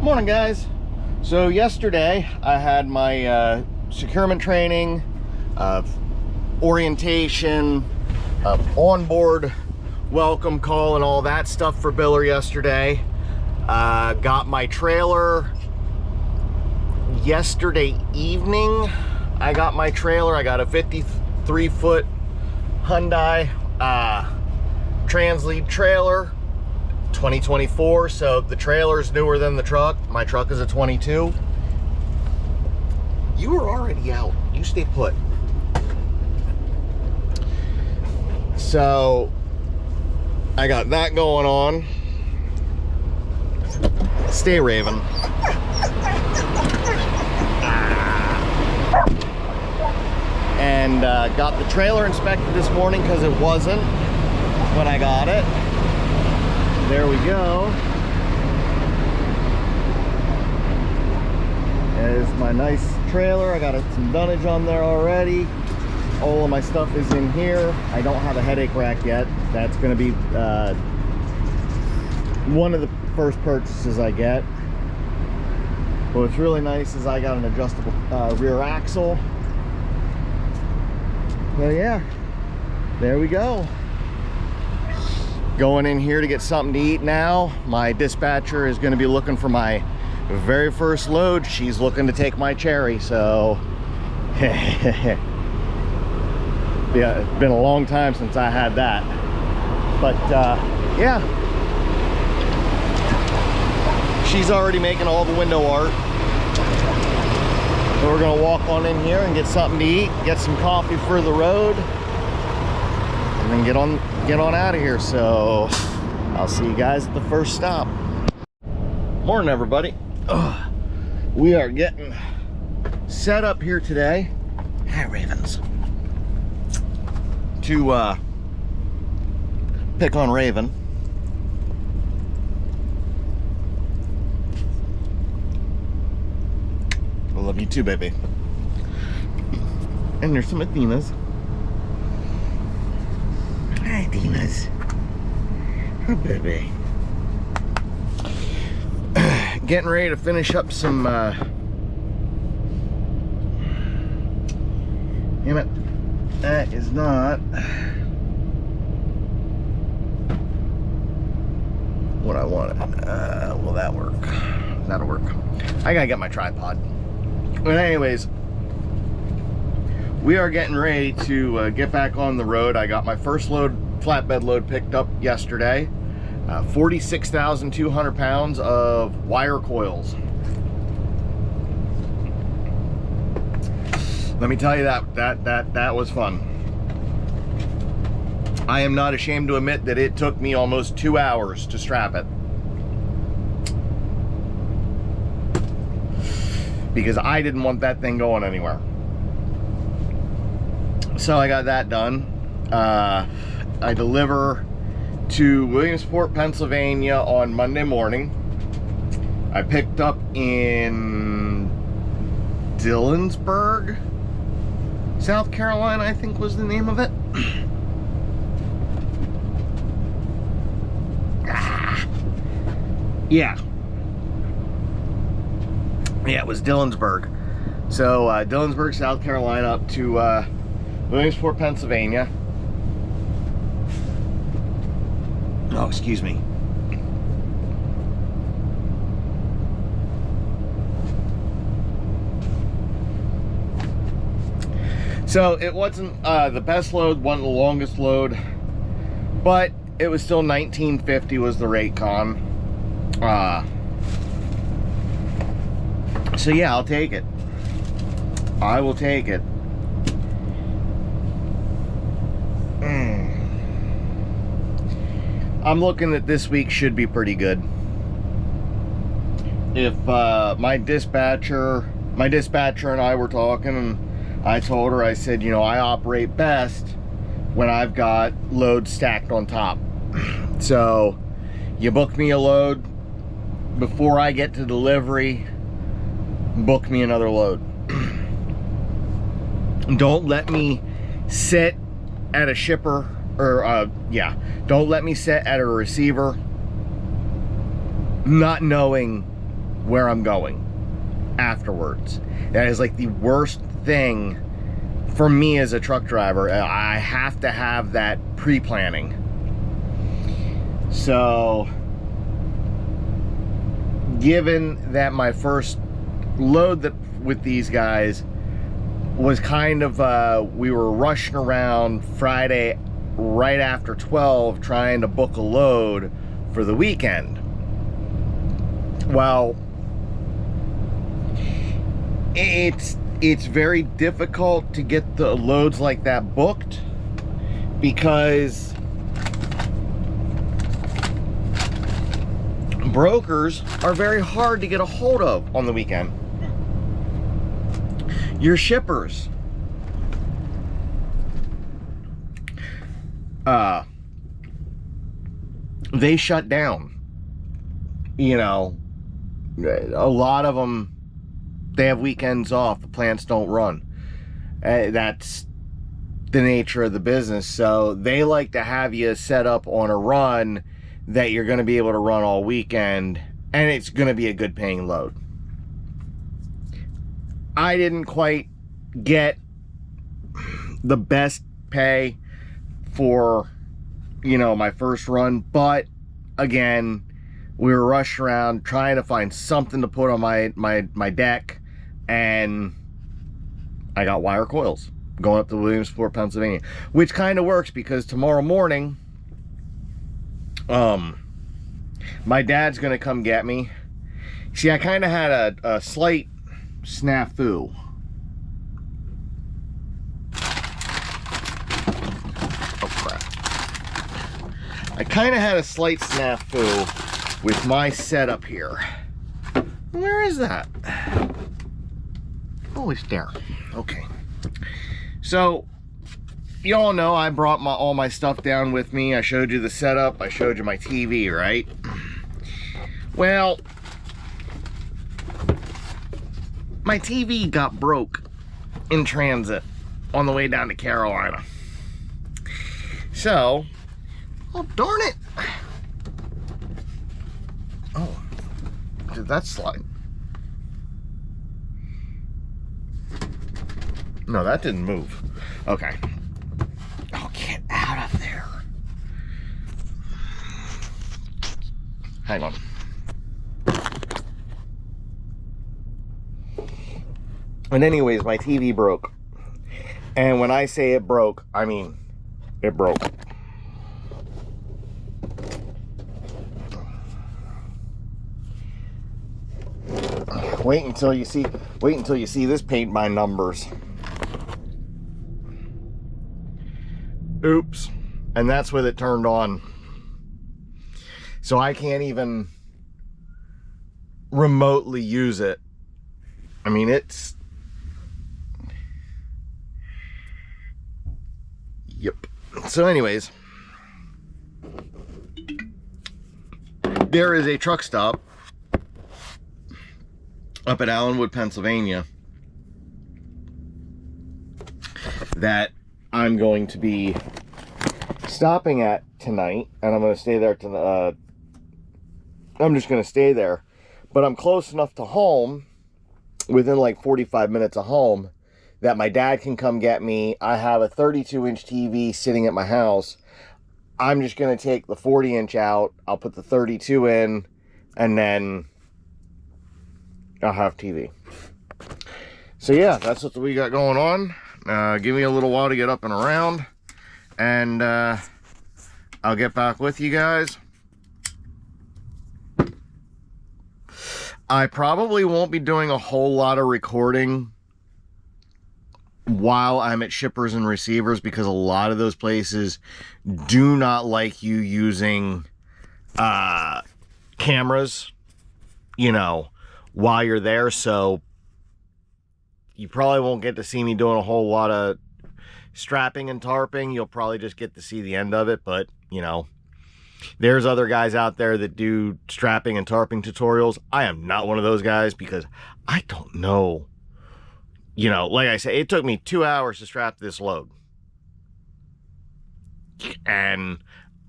Morning, guys. So yesterday I had my securement training, orientation, onboard welcome call and all that stuff for Billor yesterday. Got my trailer yesterday evening. I got my trailer. I got a 53-foot Hyundai Translead trailer, 2024. So the trailer's newer than the truck. My truck is a 22. You were already out. You stay put. So I got that going on. Stay, Raven. And got the trailer inspected this morning because it wasn't when I got it. There we go. There's my nice trailer. I got some dunnage on there already. All of my stuff is in here. I don't have a headache rack yet. That's going to be one of the first purchases I get. But what's really nice is I got an adjustable rear axle. So yeah, there we go. Going in here to get something to eat now. My dispatcher is going to be looking for my very first load. She's looking to take my cherry, so yeah, it's been a long time since I had that. But yeah, she's already making all the window art. So we're gonna walk on in here and get something to eat, get some coffee for the road, and then get on out of here. So I'll see you guys at the first stop. Morning, everybody. We are getting set up here today. Hi, Ravens. To pick on Raven. I love you too, baby. And there's some Athenas. Hi, Athenas. Oh, baby. Getting ready to finish up some damn it, that is not what I wanted. Will that work? That'll work. I gotta get my tripod. But anyways, we are getting ready to get back on the road. I got my first flatbed load picked up yesterday. 46,200 pounds of wire coils. Let me tell you that was fun. I am not ashamed to admit that it took me almost 2 hours to strap it, because I didn't want that thing going anywhere. So I got that done. I deliver to Williamsport, Pennsylvania on Monday morning. I picked up in Dillonsburg, South Carolina, I think was the name of it. Yeah, it was Dillonsburg. So Dillonsburg, South Carolina, up to Williamsport, Pennsylvania. Oh, excuse me. So it wasn't the best load, wasn't the longest load, but it was still $19.50 was the rate con. So yeah, I'll take it. I will take it. I'm looking at this week should be pretty good. If my dispatcher and I were talking, and I told her, I said, you know, I operate best when I've got loads stacked on top. So you book me a load before I get to delivery, book me another load. Don't let me sit at a shipper, or yeah, don't let me sit at a receiver not knowing where I'm going afterwards. That is like the worst thing for me as a truck driver. I have to have that pre-planning. So given that my first load that with these guys was kind of we were rushing around Friday right after 12 trying to book a load for the weekend. Well, it's very difficult to get the loads like that booked because brokers are very hard to get a hold of on the weekend. Your shippers, they shut down. You know, a lot of them, they have weekends off. The plants don't run. That's the nature of the business. So they like to have you set up on a run that you're going to be able to run all weekend, and it's going to be a good paying load. I didn't quite get the best pay for, you know, my first run, but again, we were rushed around trying to find something to put on my deck, and I got wire coils going up to Williamsport, Pennsylvania, which kind of works because tomorrow morning, my dad's gonna come get me. See, I kind of had a slight snafu. Oh crap. I kind of had a slight snafu with my setup here. Where is that? Oh, it's there. Okay. So, you all know I brought all my stuff down with me. I showed you the setup. I showed you my TV, right? Well, my TV got broke in transit on the way down to Carolina. So, oh darn it. Oh, did that slide? No, that didn't move. Okay. Oh, get out of there. Hang on. And anyways, my TV broke. And when I say it broke, I mean it broke. Wait until you see this paint by numbers. Oops. And that's with it turned on. So I can't even remotely use it. I mean, it's... Yep. So anyways, there is a truck stop up at Allenwood, Pennsylvania that I'm going to be stopping at tonight, and I'm going to stay there tonight. I'm just going to stay there, but I'm close enough to home, within like 45 minutes of home, that my dad can come get me. I have a 32-inch TV sitting at my house. I'm just going to take the 40-inch out. I'll put the 32 in, and then I'll have TV. So yeah, that's what we got going on. Give me a little while to get up and around, and I'll get back with you guys. I probably won't be doing a whole lot of recording while I'm at shippers and receivers, because a lot of those places do not like you using cameras, you know, while you're there. So you probably won't get to see me doing a whole lot of strapping and tarping. You'll probably just get to see the end of it, but you know, there's other guys out there that do strapping and tarping tutorials. I am not one of those guys because I don't know. You know, like I say, it took me 2 hours to strap this load. And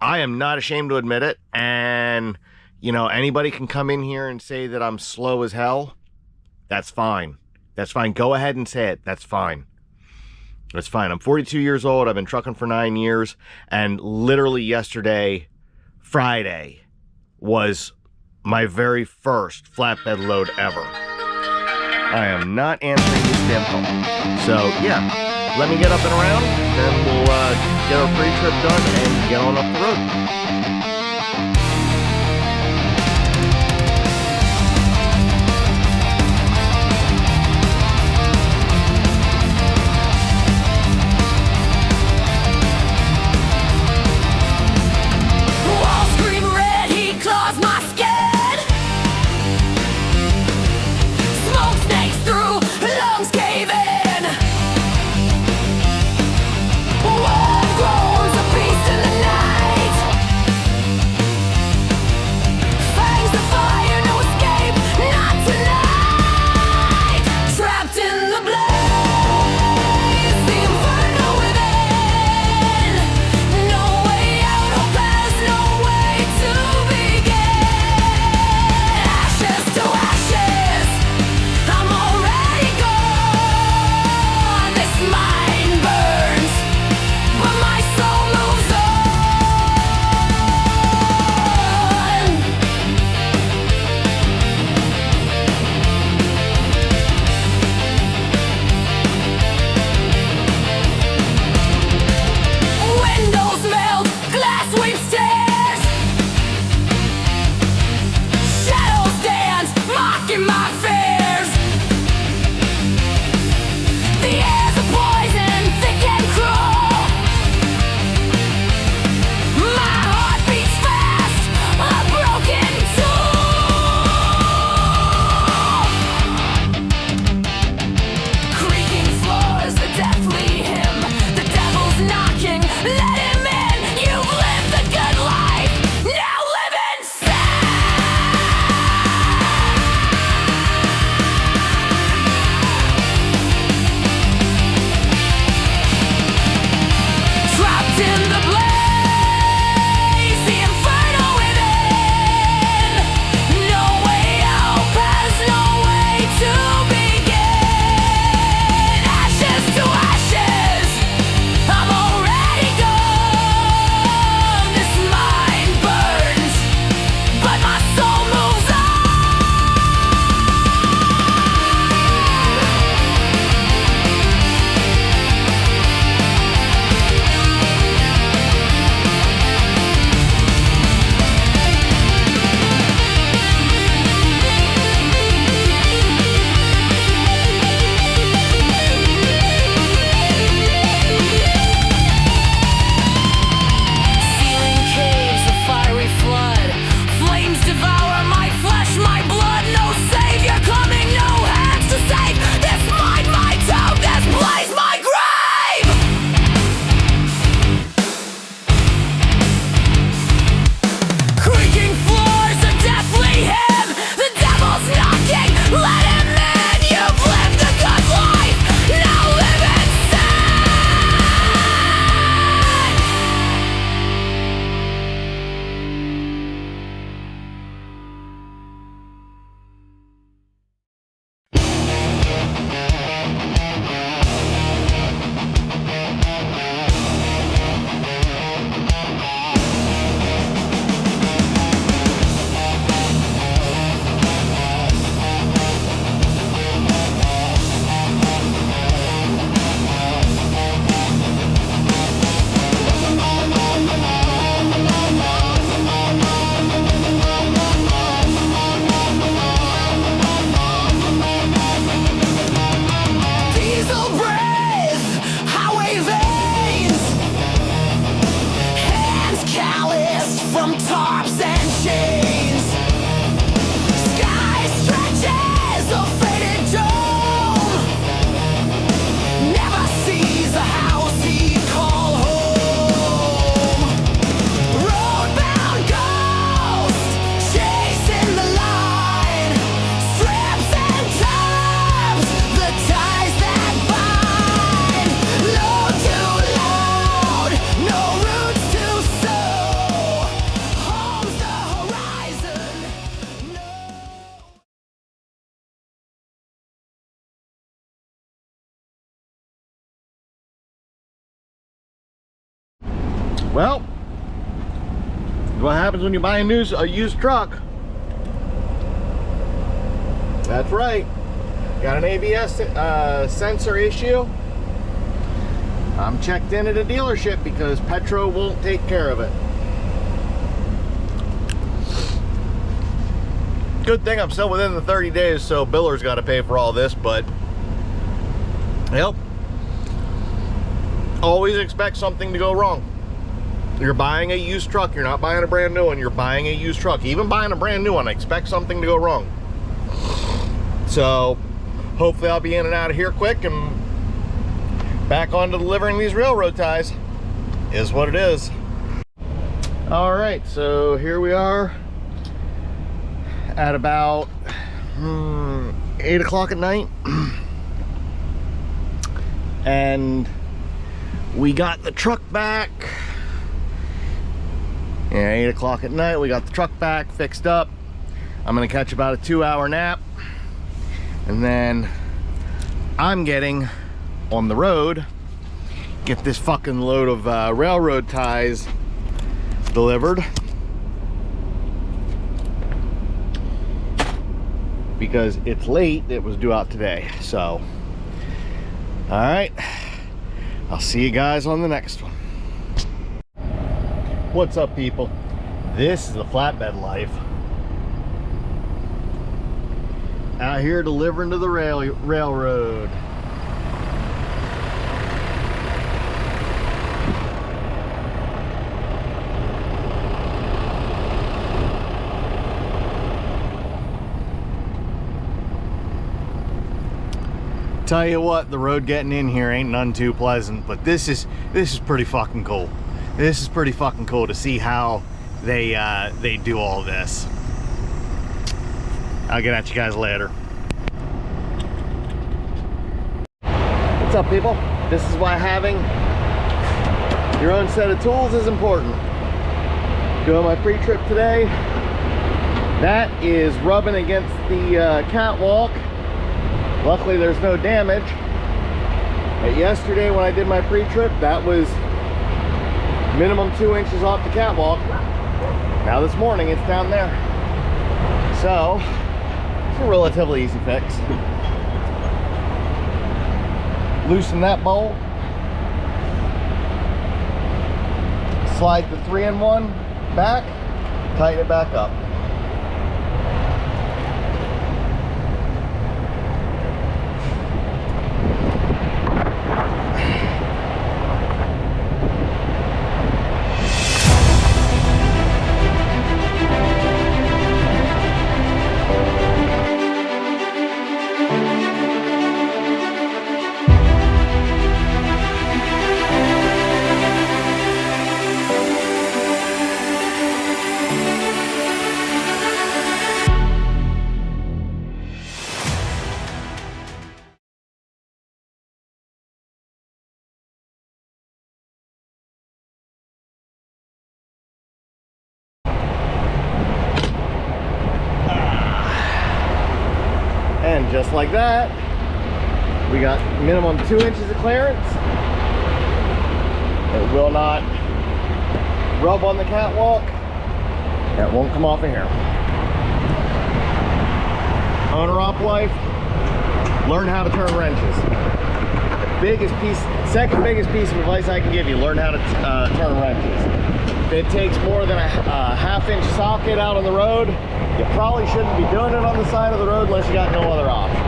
I am not ashamed to admit it. And, you know, anybody can come in here and say that I'm slow as hell. That's fine. That's fine. Go ahead and say it. That's fine. That's fine. I'm 42 years old. I've been trucking for 9 years. And literally yesterday, Friday, was my very first flatbed load ever. I am not answering this damn call. So, yeah, let me get up and around, then we'll get our pre-trip done and get on up the road. Well, what happens when you buy a used truck? That's right. Got an ABS sensor issue. I'm checked in at a dealership because Petro won't take care of it. Good thing I'm still within the 30 days, so Billor's got to pay for all this, but yep. Always expect something to go wrong. You're buying a used truck, you're not buying a brand new one, you're buying a used truck. Even buying a brand new one, expect something to go wrong. So hopefully I'll be in and out of here quick and back on to delivering these railroad ties. Is what it is. All right, so here we are at about 8 o'clock at night. And we got the truck back. Yeah, 8 o'clock at night, we got the truck back, fixed up. I'm gonna catch about a 2-hour nap. And then I'm getting on the road, get this fucking load of railroad ties delivered. Because it's late, it was due out today. So, all right, I'll see you guys on the next one. What's up, people? This is the flatbed life. Out here delivering to the railroad. Tell you what, the road getting in here ain't none too pleasant, but this is pretty fucking cool. This is pretty fucking cool to see how they do all this. I'll get at you guys later. What's up, people? This is why having your own set of tools is important. Doing my pre-trip today. That is rubbing against the catwalk. Luckily there's no damage. But yesterday when I did my pre-trip, that was minimum 2 inches off the catwalk. Now this morning it's down there. So it's a relatively easy fix. Loosen that bolt. Slide the 3-in-1 back, tighten it back up. And just like that, we got minimum 2 inches of clearance. It will not rub on the catwalk. That won't come off of here. Owner-op life, learn how to turn wrenches. Second biggest piece of advice I can give you, learn how to turn wrenches. If it takes more than a half-inch socket out on the road, you probably shouldn't be doing it on the side of the road unless you got no other option.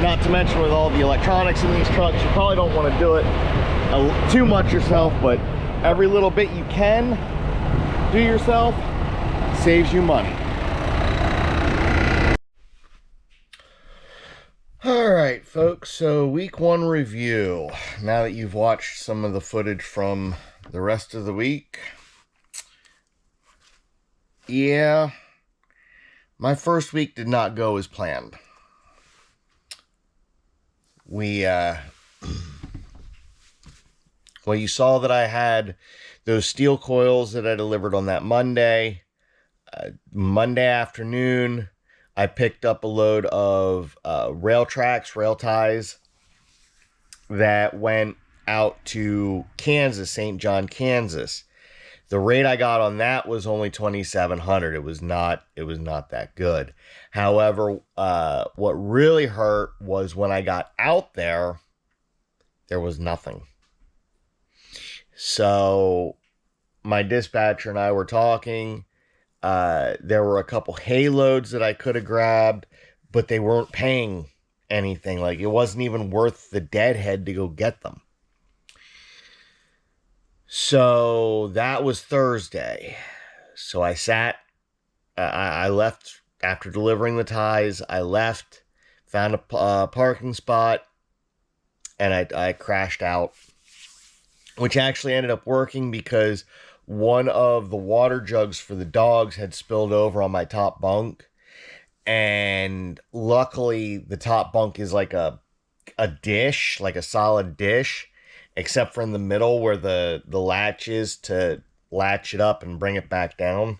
Not to mention with all the electronics in these trucks, you probably don't want to do it too much yourself, but every little bit you can do yourself saves you money. All right, folks, so week 1 review. Now that you've watched some of the footage from the rest of the week, yeah, my first week did not go as planned. Well, you saw that I had those steel coils that I delivered on that Monday. Monday afternoon, I picked up a load of rail tracks, rail ties that went out to Kansas, St. John, Kansas. The rate I got on that was only $2,700. It was not that good. However, what really hurt was when I got out there was nothing. So my dispatcher and I were talking. There were a couple hay loads that I could have grabbed, but they weren't paying anything. Like, it wasn't even worth the deadhead to go get them. So that was Thursday. So I I left after delivering the ties. I left, found a parking spot, and I crashed out, which actually ended up working because one of the water jugs for the dogs had spilled over on my top bunk. And luckily, the top bunk is like a dish, like a solid dish, except for in the middle where the latch is to latch it up and bring it back down.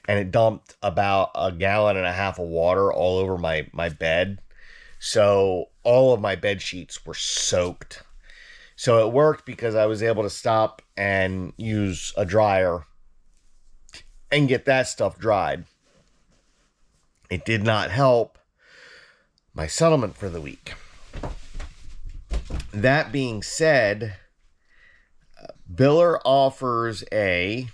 And it dumped about 1.5 gallons of water all over my bed. So all of my bed sheets were soaked. So it worked because I was able to stop and use a dryer and get that stuff dried. It did not help my settlement for the week. That being said, Billor offers a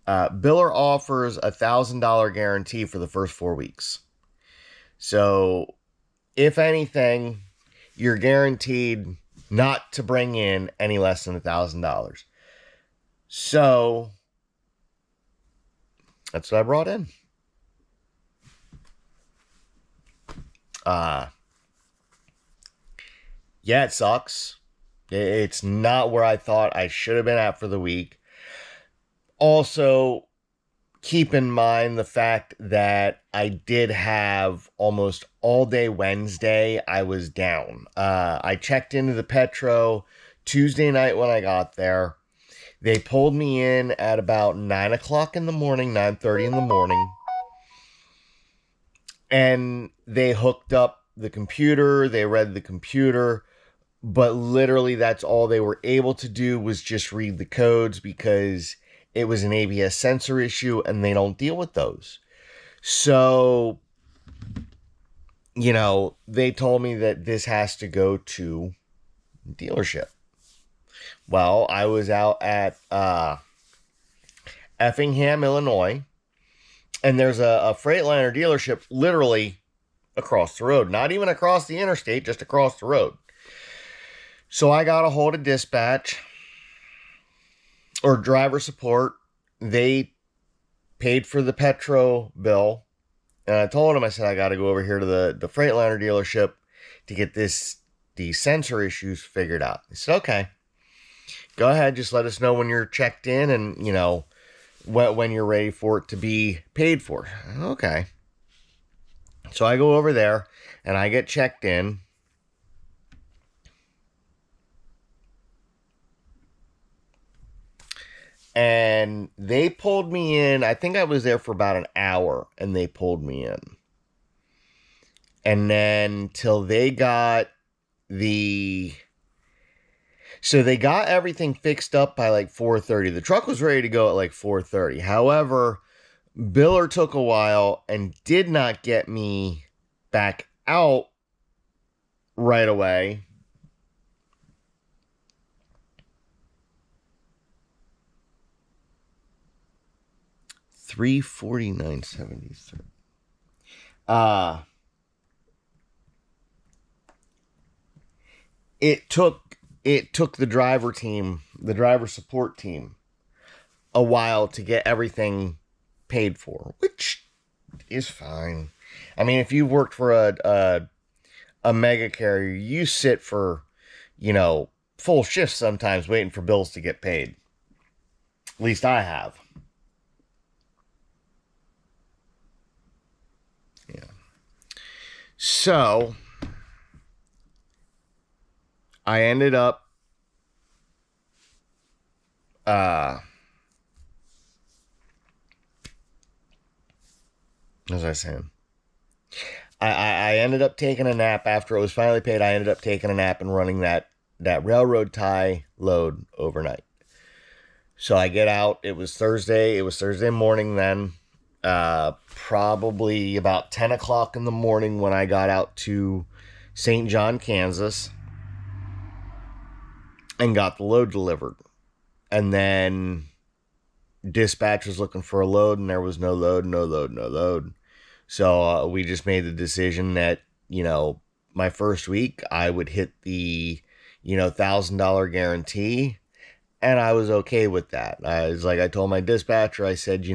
$1,000 guarantee for the first 4 weeks. So, if anything, you're guaranteed not to bring in any less than $1,000. So, that's what I brought in. Yeah, it sucks. It's not where I thought I should have been at for the week. Also, keep in mind the fact that I did have almost all day Wednesday, I was down. I checked into the Petro Tuesday night when I got there. They pulled me in at about 9 o'clock in the morning, 9:30 in the morning. And they hooked up the computer, they read the computer, but literally that's all they were able to do was just read the codes because it was an ABS sensor issue and they don't deal with those. So, they told me that this has to go to dealership. Well, I was out at Effingham, Illinois, and there's a Freightliner dealership literally across the road. Not even across the interstate, just across the road. So I got a hold of dispatch or driver support. They paid for the Petro bill. And I told them, I said, I got to go over here to the Freightliner dealership to get these sensor issues figured out. They said, okay, go ahead. Just let us know when you're checked in and, when you're ready for it to be paid for. Okay. So I go over there and I get checked in. And they pulled me in. I think I was there for about an hour and they pulled me in. And then till they got so they got everything fixed up by like 4:30. The truck was ready to go at like 4:30. However, Billor took a while and did not get me back out right away. $349.73. It took the driver support team, a while to get everything paid for, which is fine. I mean, if you've worked for a mega carrier, you sit for, full shifts sometimes waiting for bills to get paid. At least I have. Yeah. So I ended up as I was saying, I I ended up taking a nap after it was finally paid. I ended up taking a nap and running that railroad tie load overnight. So I get out. It was Thursday. It was Thursday morning then. Probably about 10 o'clock in the morning when I got out to St. John, Kansas, and got the load delivered. And then dispatch was looking for a load, and there was no load, no load, no load. So we just made the decision that, my first week I would hit the, $1,000 guarantee, and I was okay with that. I told my dispatcher, I said,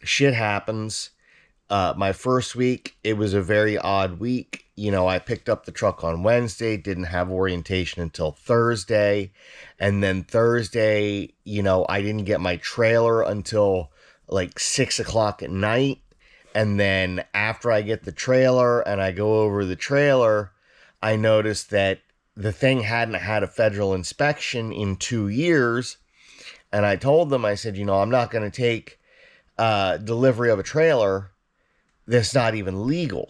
shit happens. My first week, it was a very odd week. I picked up the truck on Wednesday, didn't have orientation until Thursday. And then Thursday, I didn't get my trailer until like 6 o'clock at night. And then after I get the trailer and I go over the trailer, I noticed that the thing hadn't had a federal inspection in 2 years. And I told them, I said, I'm not going to take delivery of a trailer that's not even legal.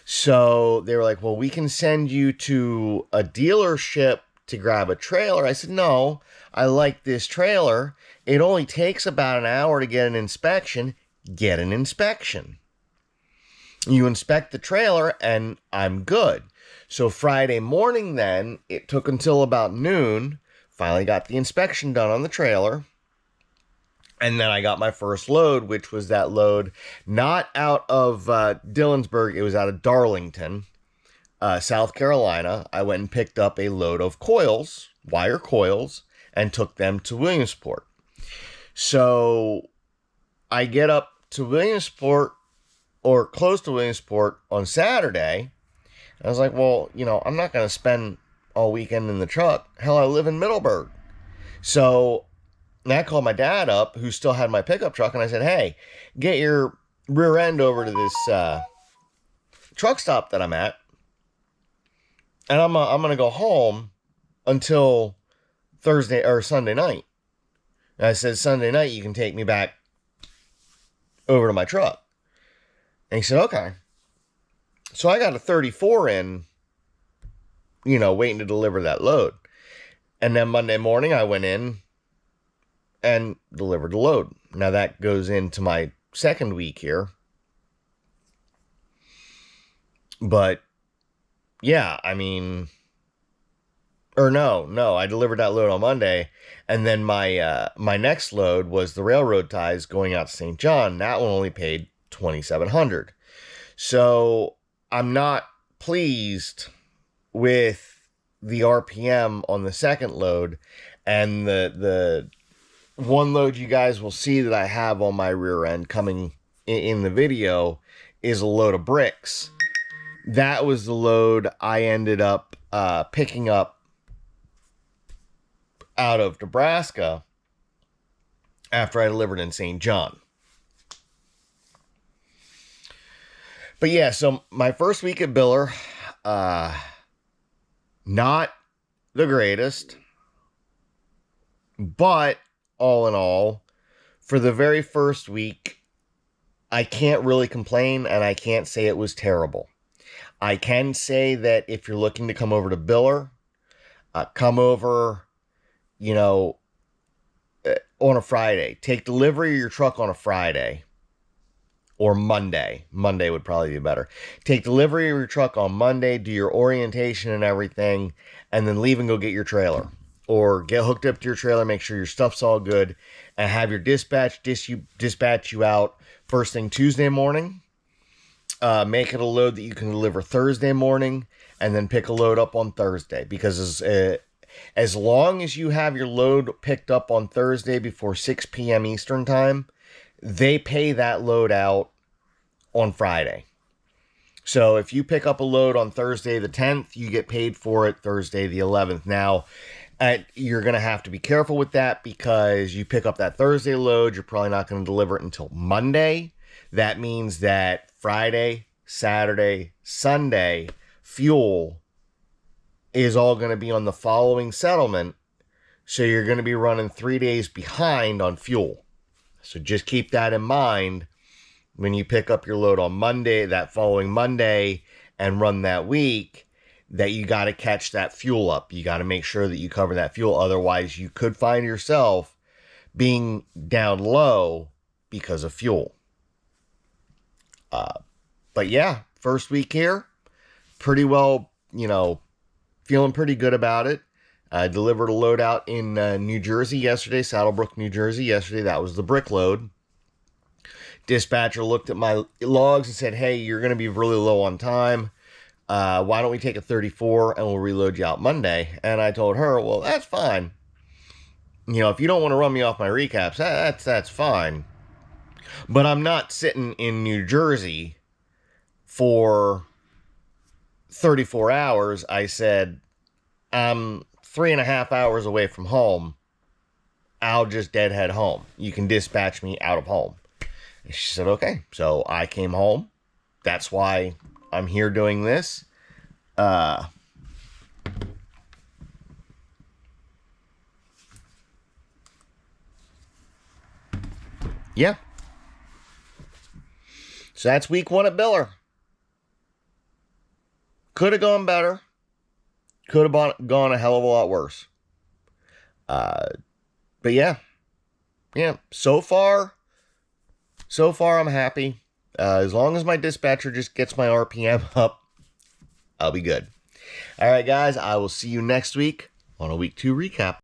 So they were like, well, we can send you to a dealership to grab a trailer. I said, no, I like this trailer. It only takes about an hour to get an inspection. Get an inspection. You inspect the trailer and I'm good. So Friday morning then, it took until about noon. Finally got the inspection done on the trailer. And then I got my first load, which was that load not out of Dillonsburg. It was out of Darlington, South Carolina. I went and picked up a load of coils, wire coils, and took them to Williamsport. So I get up to Williamsport, or close to Williamsport, on Saturday. I was like, well, I'm not going to spend all weekend in the truck. Hell, I live in Middleburg. So I called my dad up, who still had my pickup truck, and I said, hey, get your rear end over to this truck stop that I'm at, and I'm going to go home until Thursday or Sunday night. And I said, Sunday night, you can take me back over to my truck. And he said, okay. So I got a 34 in, waiting to deliver that load. And then Monday morning, I went in and delivered the load. Now that goes into my second week here. But yeah, I delivered that load on Monday, and then my next load was the railroad ties going out to St. John. That one only paid $2,700. So I'm not pleased with the RPM on the second load, and the one load you guys will see that I have on my rear end coming in the video is a load of bricks. That was the load I ended up picking up out of Nebraska after I delivered in St. John. But yeah, so my first week at Billor, not the greatest, but all in all, for the very first week, I can't really complain, and I can't say it was terrible. I can say that if you're looking to come over to Billor, come over, on a Friday. Take delivery of your truck on a Friday or Monday. Monday would probably be better. Take delivery of your truck on Monday, do your orientation and everything, and then leave and go get your trailer. Or get hooked up to your trailer, make sure your stuff's all good, and have your dispatch you out first thing Tuesday morning. Make it a load that you can deliver Thursday morning, and then pick a load up on Thursday. Because as long as you have your load picked up on Thursday before 6 p.m. Eastern time, they pay that load out on Friday. So if you pick up a load on Thursday the 10th, you get paid for it Thursday the 11th. Now, you're going to have to be careful with that, because you pick up that Thursday load, you're probably not going to deliver it until Monday. That means that Friday, Saturday, Sunday, fuel is all going to be on the following settlement. So you're going to be running 3 days behind on fuel. So just keep that in mind when you pick up your load on Monday, that following Monday, and run that week, that you got to catch that fuel up. You got to make sure that you cover that fuel. Otherwise, you could find yourself being down low because of fuel. But yeah, first week here, pretty well, feeling pretty good about it. I delivered a load out in New Jersey yesterday, Saddlebrook, New Jersey yesterday. That was the brick load. Dispatcher looked at my logs and said, hey, you're going to be really low on time. Why don't we take a 34 and we'll reload you out Monday? And I told her, well, that's fine. If you don't want to run me off my recaps, that's fine. But I'm not sitting in New Jersey for 34 hours. I said, I'm 3.5 hours away from home. I'll just deadhead home. You can dispatch me out of home. And she said, okay. So I came home. That's why I'm here doing this. Yeah. So that's week 1 at Billor. Could have gone better. Could have gone a hell of a lot worse. But yeah. Yeah. So far I'm happy. As long as my dispatcher just gets my RPM up, I'll be good. All right, guys. I will see you next week on a week 2 recap.